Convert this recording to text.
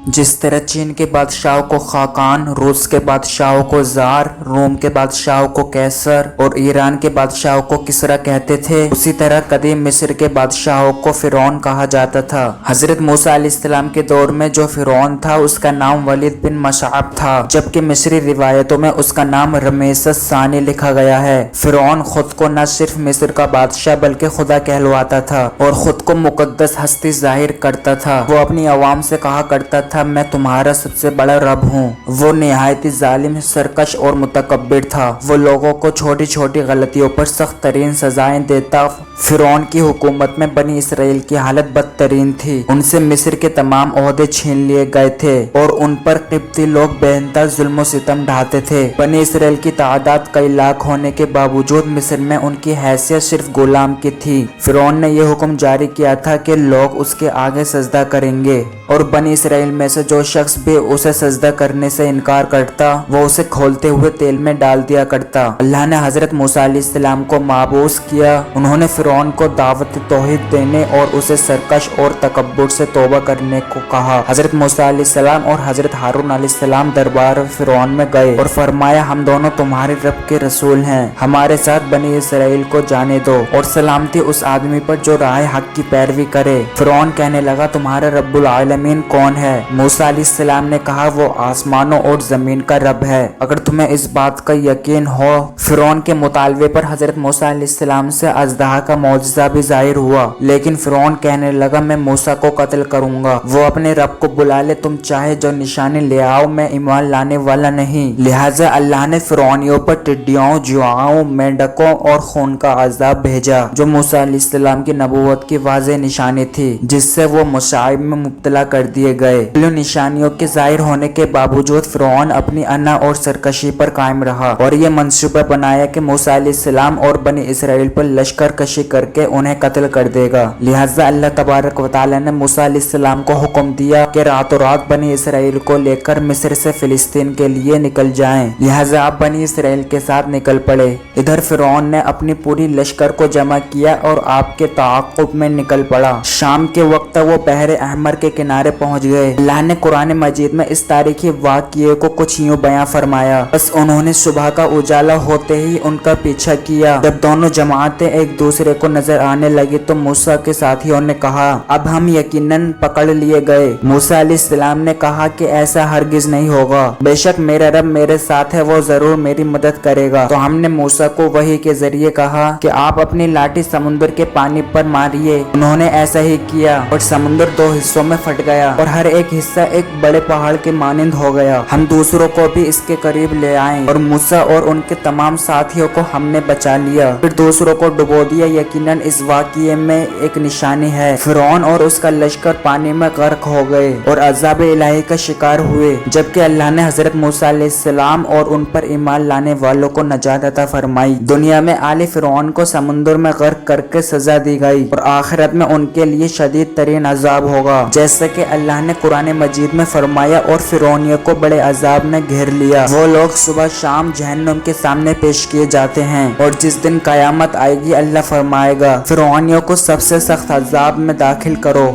جس طرح چین کے بادشاہوں کو خاقان، روس کے بادشاہوں کو زار، روم کے بادشاہوں کو کیسر اور ایران کے بادشاہوں کو کسرا کہتے تھے، اسی طرح قدیم مصر کے بادشاہوں کو فرعون کہا جاتا تھا۔ حضرت موسیٰ علیہ السلام کے دور میں جو فرعون تھا اس کا نام ولید بن مشعب تھا، جبکہ مصری روایتوں میں اس کا نام رمیسس ثانی لکھا گیا ہے۔ فرعون خود کو نہ صرف مصر کا بادشاہ بلکہ خدا کہلواتا تھا اور خود کو مقدس ہستی ظاہر کرتا تھا۔ وہ اپنی عوام سے کہا کرتا تھا، میں تمہارا سب سے بڑا رب ہوں۔ وہ نہایت ظالم، سرکش اور متکبر تھا۔ وہ لوگوں کو چھوٹی چھوٹی غلطیوں پر سخت ترین سزائیں دیتا۔ فرعون کی حکومت میں بنی اسرائیل کی حالت بدترین تھی۔ ان سے مصر کے تمام عہدے چھین لیے گئے تھے اور ان پر قبطی لوگ بے انتہا ظلم و ستم ڈھاتے تھے۔ بنی اسرائیل کی تعداد کئی لاکھ ہونے کے باوجود مصر میں ان کی حیثیت صرف غلام کی تھی۔ فرعون نے یہ حکم جاری کیا تھا کہ لوگ اس کے آگے سجدہ کریں گے اور بنی اسرائیل میں سے جو شخص بھی اسے سجدہ کرنے سے انکار کرتا وہ اسے کھولتے ہوئے تیل میں ڈال دیا کرتا۔ اللہ نے حضرت موسیٰ علیہ السلام کو مبعوث کیا۔ انہوں نے فرعون کو دعوت توحید دینے اور اسے سرکش اور تکبر سے توبہ کرنے کو کہا۔ حضرت موسیٰ علیہ السلام اور حضرت ہارون علیہ السلام دربار فرعون میں گئے اور فرمایا، ہم دونوں تمہارے رب کے رسول ہیں، ہمارے ساتھ بنی اسرائیل کو جانے دو اور سلامتی اس آدمی پر جو راہ حق کی پیروی کرے۔ فرعون کہنے لگا، تمہارا رب العالمین کون ہے؟ موسیٰ علیہ السلام نے کہا، وہ آسمانوں اور زمین کا رب ہے، اگر تمہیں اس بات کا یقین ہو۔ فرعون کے مطالبے پر حضرت موسیٰ علیہ السلام سے اژدہا کا معجزہ بھی ظاہر ہوا، لیکن فرعون کہنے لگا، میں موسیٰ کو قتل کروں گا۔ وہ اپنے رب کو بلا لے، تم چاہے جو نشانی لے آؤ، میں ایمان لانے والا نہیں۔ لہٰذا اللہ نے فرعونیوں پر ٹڈیوں، جواؤں، مینڈکوں اور خون کا عذاب بھیجا، جو موسیٰ علیہ السلام کی نبوت کی واضح نشانی تھی، جس سے وہ مصائب میں مبتلا کر دیے گئے۔ ان نشانیوں کے ظاہر ہونے کے باوجود فرعون اپنی انا اور سرکشی پر قائم رہا اور یہ منصوبہ بنایا کہ موسیٰ علیہ السلام اور بنی اسرائیل پر لشکر کشی کر کے انہیں قتل کر دے گا۔ لہٰذا اللہ تبارک و تعالیٰ نے موسیٰ علیہ السلام کو حکم دیا کہ راتوں رات بنی اسرائیل کو لے کر مصر سے فلسطین کے لیے نکل جائیں۔ لہٰذا آپ بنی اسرائیل کے ساتھ نکل پڑے۔ ادھر فرعون نے اپنی پوری لشکر کو جمع کیا اور آپ کے تعاقب میں نکل پڑا۔ شام کے وقت وہ بحر احمر کے کنارے پہنچ گئے۔ اللہ نے قرآن مجید میں اس تاریخی واقعے کو کچھ یوں بیان فرمایا، بس انہوں نے صبح کا اجالا ہوتے ہی ان کا پیچھا کیا۔ جب دونوں جماعتیں ایک دوسرے کو نظر آنے لگی تو موسیٰ کے ساتھیوں نے کہا، اب ہم یقیناً پکڑ لیے گئے۔ موسیٰ علیہ السلام نے کہا کہ ایسا ہرگز نہیں ہوگا، بے شک میرا رب میرے ساتھ ہے، وہ ضرور میری مدد کرے گا۔ تو ہم نے موسیٰ کو وحی کے ذریعے کہا کہ آپ اپنی لاٹھی سمندر کے پانی پر ماریے۔ انہوں نے ایسا ہی کیا اور سمندر دو حصوں میں پھٹ گیا اور ہر ایک حصہ ایک بڑے پہاڑ کے مانند ہو گیا۔ ہم دوسروں کو بھی اس کے قریب لے آئے اور موسیٰ اور ان کے تمام ساتھیوں کو ہم نے بچا لیا، پھر دوسروں کو ڈبو دیا۔ یقیناً اس واقعے میں ایک نشانی ہے۔ فرعون اور اس کا لشکر پانی میں غرق ہو گئے اور عذاب الہی کا شکار ہوئے، جبکہ اللہ نے حضرت موسیٰ علیہ السلام اور ان پر ایمان لانے والوں کو نجات عطا فرمائی۔ دنیا میں آل فرعون کو سمندر میں غرق کر کے سزا دی گئی اور آخرت میں ان کے لیے شدید ترین عذاب ہوگا، جیسا کہ اللہ نے قرآن مجید میں فرمایا، اور فرعونیوں کو بڑے عذاب نے گھیر لیا۔ وہ لوگ صبح شام جہنم کے سامنے پیش کیے جاتے ہیں، اور جس دن قیامت آئے گی اللہ فرمائے گا، فرعونیوں کو سب سے سخت عذاب میں داخل کرو۔